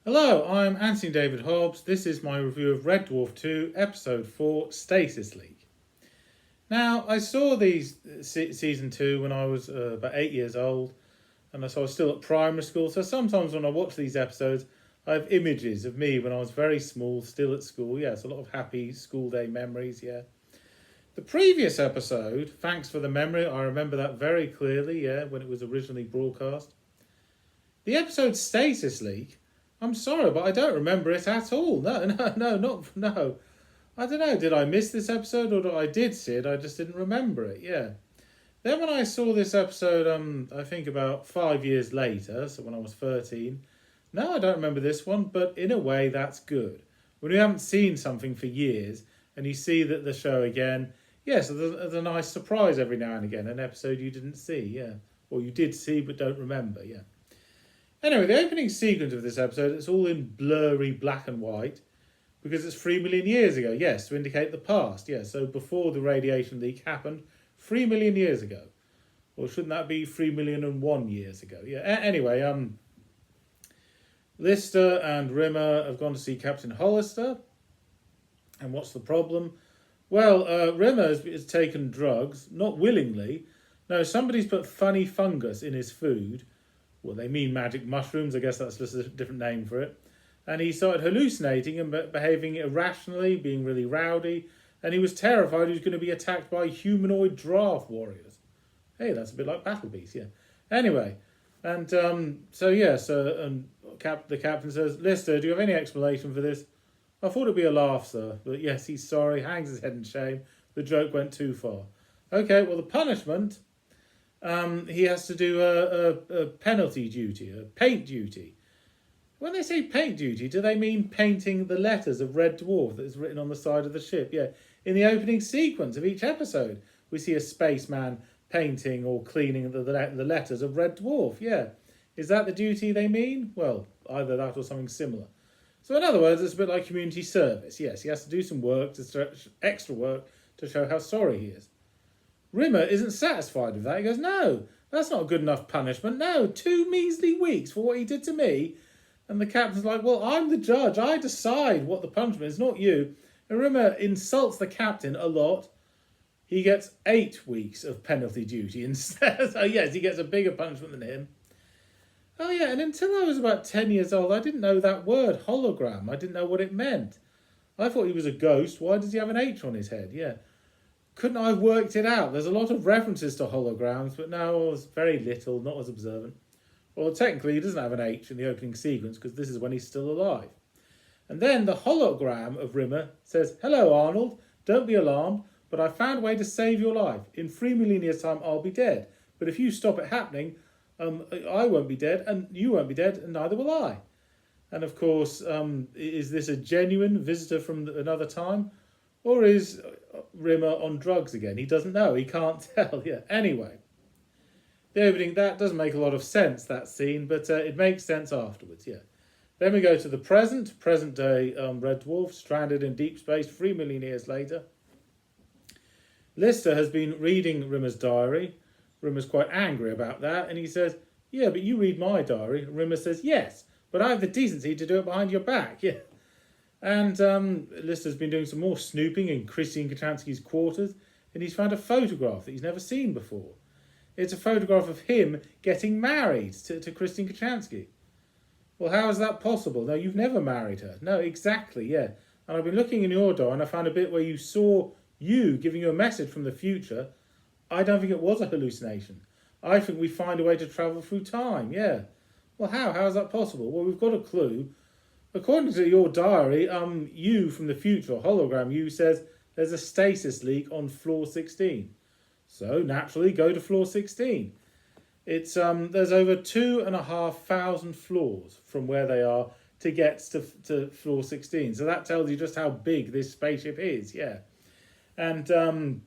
Hello, I'm Anthony David Hobbs. This is my review of Red Dwarf 2, Episode 4, Stasis Leak. Now, I saw these Season 2 when I was about 8 years old, and I was still at primary school, so sometimes when I watch these episodes, I have images of me when I was very small, still at school. Yes, a lot of happy school day memories, yeah. The previous episode, thanks for the memory, I remember that very clearly, yeah, when it was originally broadcast. The episode Stasis Leak, I'm sorry, but I don't remember it at all. No. I don't know, did I miss this episode or I did see it, I just didn't remember it, yeah. Then when I saw this episode, I think about 5 years later, so when I was 13, no, I don't remember this one, but in a way that's good. When you haven't seen something for years and you see that the show again, yes, there's a nice surprise every now and again, an episode you didn't see, yeah. Or you did see but don't remember, yeah. Anyway, the opening sequence of this episode, it's all in blurry black and white because it's 3 million years ago, yes, to indicate the past, yes. So before the radiation leak happened, 3 million years ago. Or shouldn't that be 3,000,001 years ago? Yeah. Anyway, Lister and Rimmer have gone to see Captain Hollister. And what's the problem? Well, Rimmer has taken drugs, not willingly. No, somebody's put funny fungus in his food. Well, they mean magic mushrooms. I guess that's just a different name for it. And he started hallucinating and behaving irrationally, being really rowdy. And he was terrified he was going to be attacked by humanoid Dwarf warriors. Hey, that's a bit like Battle Beast, yeah. Anyway, and the captain says, Lister, do you have any explanation for this? I thought it'd be a laugh, sir. But yes, he's sorry, hangs his head in shame. The joke went too far. Okay, well, the punishment, he has to do a penalty duty, a paint duty. When they say paint duty, do they mean painting the letters of Red Dwarf that is written on the side of the ship? Yeah, in the opening sequence of each episode, we see a spaceman painting or cleaning the letters of Red Dwarf, yeah. Is that the duty they mean? Well, either that or something similar. So in other words, it's a bit like community service. Yes, he has to do some work, extra work, to show how sorry he is. Rimmer isn't satisfied with that. He goes, no, that's not a good enough punishment. No, 2 measly weeks for what he did to me. And the captain's like, well, I'm the judge. I decide what the punishment is, not you. And Rimmer insults the captain a lot. He gets 8 weeks of penalty duty instead. So yes, he gets a bigger punishment than him. Oh yeah, and until I was about 10 years old, I didn't know that word, hologram. I didn't know what it meant. I thought he was a ghost. Why does he have an H on his head? Yeah. Couldn't I have worked it out? There's a lot of references to holograms, but no, I was very little, not as observant. Well, technically, he doesn't have an H in the opening sequence because this is when he's still alive. And then the hologram of Rimmer says, hello, Arnold. Don't be alarmed, but I found a way to save your life. In 3 million years' time, I'll be dead. But if you stop it happening, I won't be dead, and you won't be dead, and neither will I. And of course, is this a genuine visitor from another time? Or is Rimmer on drugs again? He doesn't know. He can't tell. Yeah. Anyway, the opening, that doesn't make a lot of sense, that scene, but it makes sense afterwards, yeah. Then we go to the present day Red Dwarf, stranded in deep space 3 million years later. Lister has been reading Rimmer's diary. Rimmer's quite angry about that, and he says, yeah, but you read my diary. Rimmer says, yes, but I have the decency to do it behind your back, yeah. And Lister's been doing some more snooping in Christine Katransky's quarters, and he's found a photograph that he's never seen before. It's a photograph of him getting married to Christine Katransky. Well, how is that possible? No, you've never married her. No, exactly, yeah. And I've been looking in your diary, and I found a bit where you saw you giving you a message from the future. I don't think it was a hallucination. I think we find a way to travel through time, yeah. Well, how? How is that possible? Well, we've got a clue. According to your diary, you from the future, hologram you, says there's a stasis leak on floor 16. So, naturally, go to floor 16. It's there's over 2,500 floors from where they are to get to floor 16. So that tells you just how big this spaceship is, yeah. And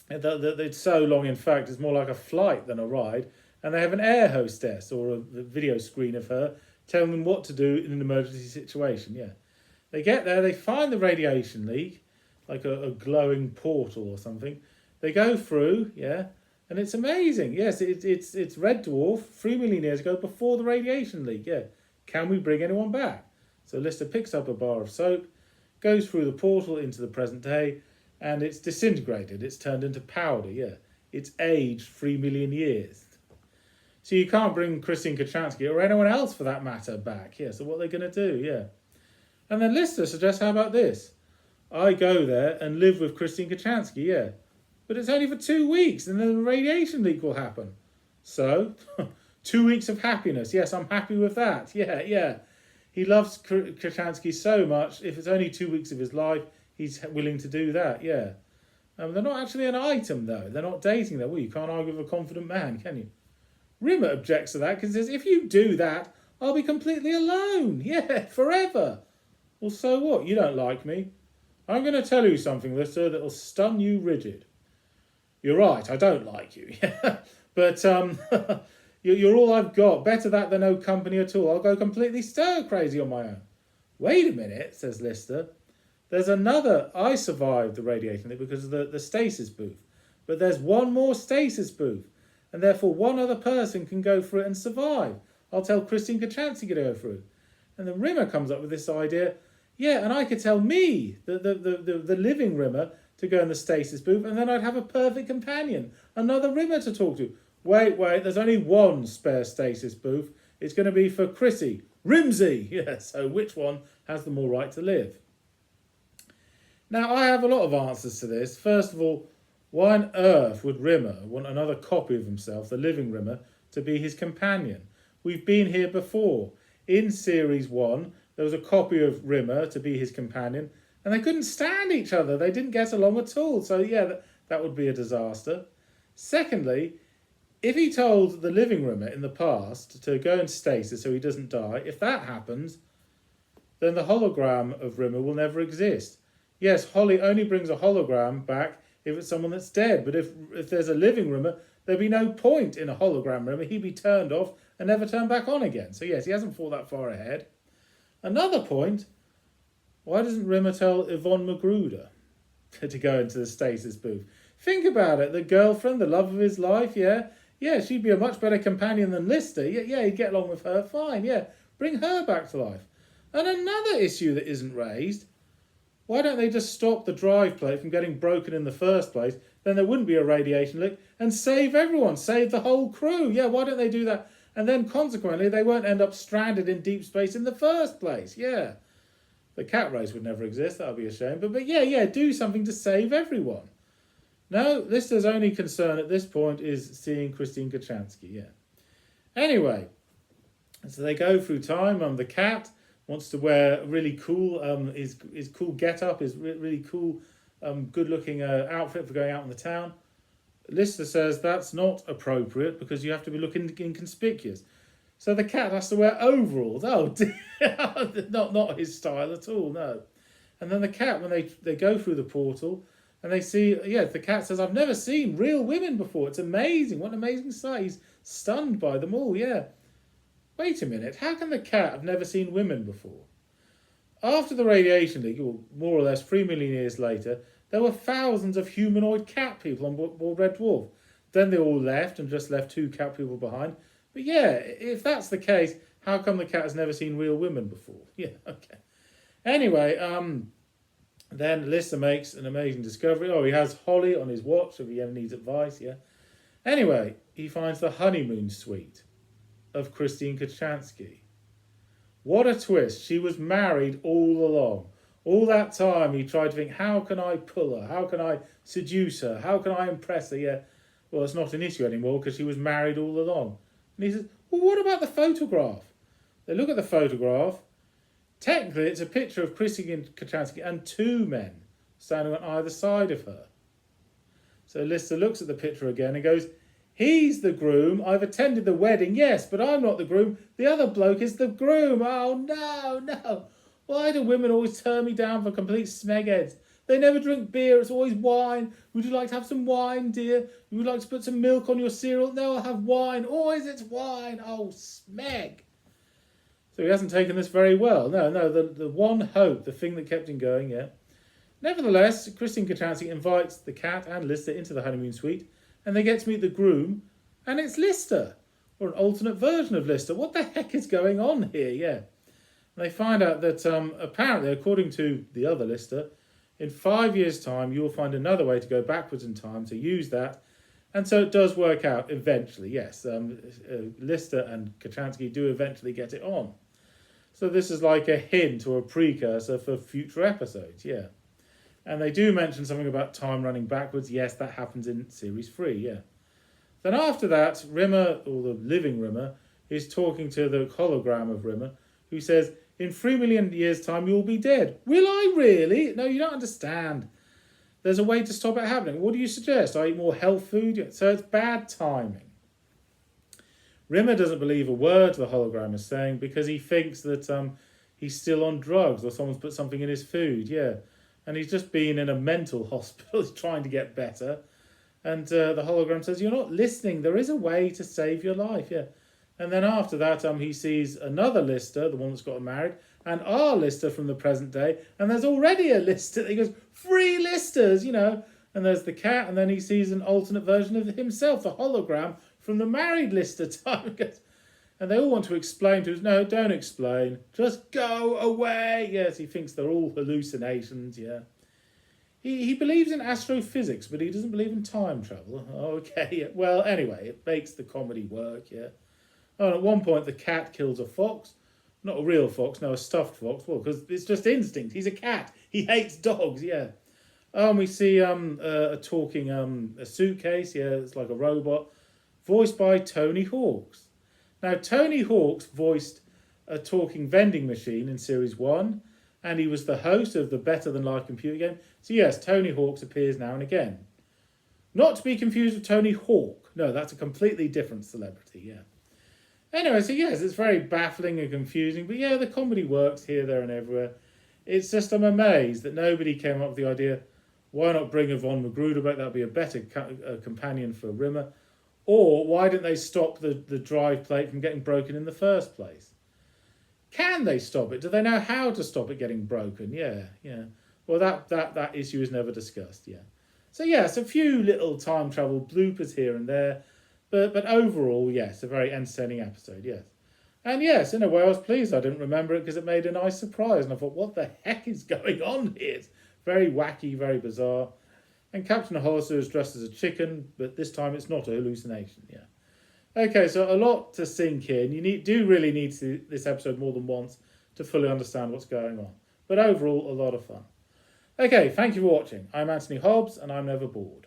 it's so long, in fact, it's more like a flight than a ride. And they have an air hostess or a video screen of her telling them what to do in an emergency situation, yeah. They get there, they find the radiation leak, like a glowing portal or something. They go through, yeah, and it's amazing. Yes, it's Red Dwarf 3 million years ago before the radiation leak, yeah. Can we bring anyone back? So Lister picks up a bar of soap, goes through the portal into the present day, and it's disintegrated. It's turned into powder, yeah. It's aged 3 million years. So you can't bring Christine Kochanski, or anyone else for that matter, back. Yeah, so what are they going to do? Yeah. And then Lister suggests, how about this? I go there and live with Christine Kochanski, yeah. But it's only for 2 weeks, and then the radiation leak will happen. So, 2 weeks of happiness. Yes, I'm happy with that. Yeah. He loves Kochanski so much, if it's only 2 weeks of his life, he's willing to do that, yeah. They're not actually an item, though. They're not dating, though. Well, you can't argue with a confident man, can you? Rimmer objects to that because he says, if you do that, I'll be completely alone. Yeah, forever. Well, so what? You don't like me. I'm going to tell you something, Lister, that'll stun you rigid. You're right, I don't like you. But you're all I've got. Better that than no company at all. I'll go completely stir crazy on my own. Wait a minute, says Lister. There's another. I survived the radiation leak because of the stasis booth. But there's one more stasis booth. And therefore one other person can go through it and survive. I'll tell Christine Kochanski to go through it. And then Rimmer comes up with this idea. Yeah, and I could tell me, the living Rimmer, to go in the stasis booth, and then I'd have a perfect companion. Another Rimmer to talk to. Wait, there's only one spare stasis booth. It's going to be for Chrissy. Rimsey! Yeah, so which one has the more right to live? Now, I have a lot of answers to this. First of all, why on earth would Rimmer want another copy of himself, the living Rimmer, to be his companion? We've been here before. In Series 1, there was a copy of Rimmer to be his companion, and they couldn't stand each other. They didn't get along at all. So, yeah, that would be a disaster. Secondly, if he told the living Rimmer in the past to go in stasis so he doesn't die, if that happens, then the hologram of Rimmer will never exist. Yes, Holly only brings a hologram back if it's someone that's dead. But if there's a living Rimmer, there'd be no point in a hologram Rimmer. He'd be turned off and never turned back on again. So yes, he hasn't thought that far ahead. Another point, why doesn't Rimmer tell Yvonne Magruder to go into the stasis booth? Think about it. The girlfriend, the love of his life, yeah. Yeah, she'd be a much better companion than Lister. Yeah, he'd get along with her fine. Yeah, bring her back to life. And another issue that isn't raised, why don't they just stop the drive plate from getting broken in the first place? Then there wouldn't be a radiation leak and save everyone, save the whole crew. Yeah, why don't they do that? And then consequently, they won't end up stranded in deep space in the first place. Yeah, the cat race would never exist. That would be a shame. But yeah, do something to save everyone. No, Lister's only concern at this point is seeing Christine Kochanski. Yeah. Anyway, so they go through time. The cat wants to wear really cool, his cool get-up, his really cool, good-looking outfit for going out in the town. Lister says that's not appropriate because you have to be looking inconspicuous. So the cat has to wear overalls. Oh, dear. not his style at all, no. And then the cat, when they go through the portal and they see, the cat says, I've never seen real women before. It's amazing. What an amazing sight. He's stunned by them all, yeah. Wait a minute, how can the cat have never seen women before? After the radiation leak, or more or less 3 million years later, there were thousands of humanoid cat people on board Red Dwarf. Then they all left and just left 2 cat people behind. But yeah, if that's the case, how come the cat has never seen real women before? Yeah, okay. Anyway, then Lister makes an amazing discovery. Oh, he has Holly on his watch if he ever needs advice, yeah. Anyway, he finds the honeymoon suite of Christine Kochanski. What a twist. She was married all along. All that time he tried to think, how can I pull her? How can I seduce her? How can I impress her? Yeah, well, it's not an issue anymore because she was married all along. And he says, well, what about the photograph? They look at the photograph. Technically, it's a picture of Christine Kochanski and 2 men standing on either side of her. So Lister looks at the picture again and goes, he's the groom. I've attended the wedding, yes, but I'm not the groom. The other bloke is the groom. Oh, no. Why do women always turn me down for complete smegheads? They never drink beer. It's always wine. Would you like to have some wine, dear? Would you like to put some milk on your cereal? No, I'll have wine. Always it's wine. Oh, smeg. So he hasn't taken this very well. No, the one hope, the thing that kept him going, yeah. Nevertheless, Christine Kochanski invites the cat and Lister into the honeymoon suite, and they get to meet the groom, and it's Lister. or an alternate version of Lister. What the heck is going on here? Yeah. And they find out that apparently, according to the other Lister, in 5 years' time, you'll find another way to go backwards in time to use that. And so it does work out eventually, yes. Lister and Kochanski do eventually get it on. So this is like a hint or a precursor for future episodes, yeah. And they do mention something about time running backwards. Yes, that happens in Series 3, yeah. Then after that, Rimmer, or the living Rimmer, is talking to the hologram of Rimmer, who says, in 3 million years' time, you'll be dead. Will I really? No, you don't understand. There's a way to stop it happening. What do you suggest? I eat more health food? So it's bad timing. Rimmer doesn't believe a word the hologram is saying because he thinks that he's still on drugs or someone's put something in his food, yeah. And he's just been in a mental hospital trying to get better. And the hologram says, you're not listening. There is a way to save your life, yeah. And then after that, he sees another Lister, the one that's got married, and our Lister from the present day. And there's already a Lister. He goes, 3 Listers, you know. And there's the cat, and then he sees an alternate version of himself, the hologram from the married Lister time. And they all want to explain to us, no, don't explain. Just go away. Yes, he thinks they're all hallucinations, yeah. He believes in astrophysics, but he doesn't believe in time travel. Okay, well, anyway, it makes the comedy work, yeah. Oh, and at one point, the cat kills a fox. Not a real fox, no, a stuffed fox. Well, because it's just instinct. He's a cat. He hates dogs, yeah. And we see a talking a suitcase, yeah, it's like a robot, voiced by Tony Hawks. Now, Tony Hawks voiced a talking vending machine in Series 1, and he was the host of the Better Than Life computer game. So yes, Tony Hawks appears now and again. Not to be confused with Tony Hawk. No, that's a completely different celebrity, yeah. Anyway, so yes, it's very baffling and confusing, but yeah, the comedy works here, there and everywhere. It's just I'm amazed that nobody came up with the idea, why not bring a Von Magruder back? That would be a better companion for Rimmer. Or why didn't they stop the drive plate from getting broken in the first place? Can they stop it? Do they know how to stop it getting broken? Yeah. Well, that issue is never discussed, yeah. So yes, a few little time travel bloopers here and there, but overall, yes, a very entertaining episode, yes. And yes, in a way I was pleased I didn't remember it because it made a nice surprise. And I thought, what the heck is going on here? It's very wacky, very bizarre. And Captain Hollister is dressed as a chicken, but this time it's not a hallucination, yeah. Okay, so a lot to sink in. You do really need to see this episode more than once to fully understand what's going on. But overall, a lot of fun. Okay, thank you for watching. I'm Anthony Hobbs, and I'm never bored.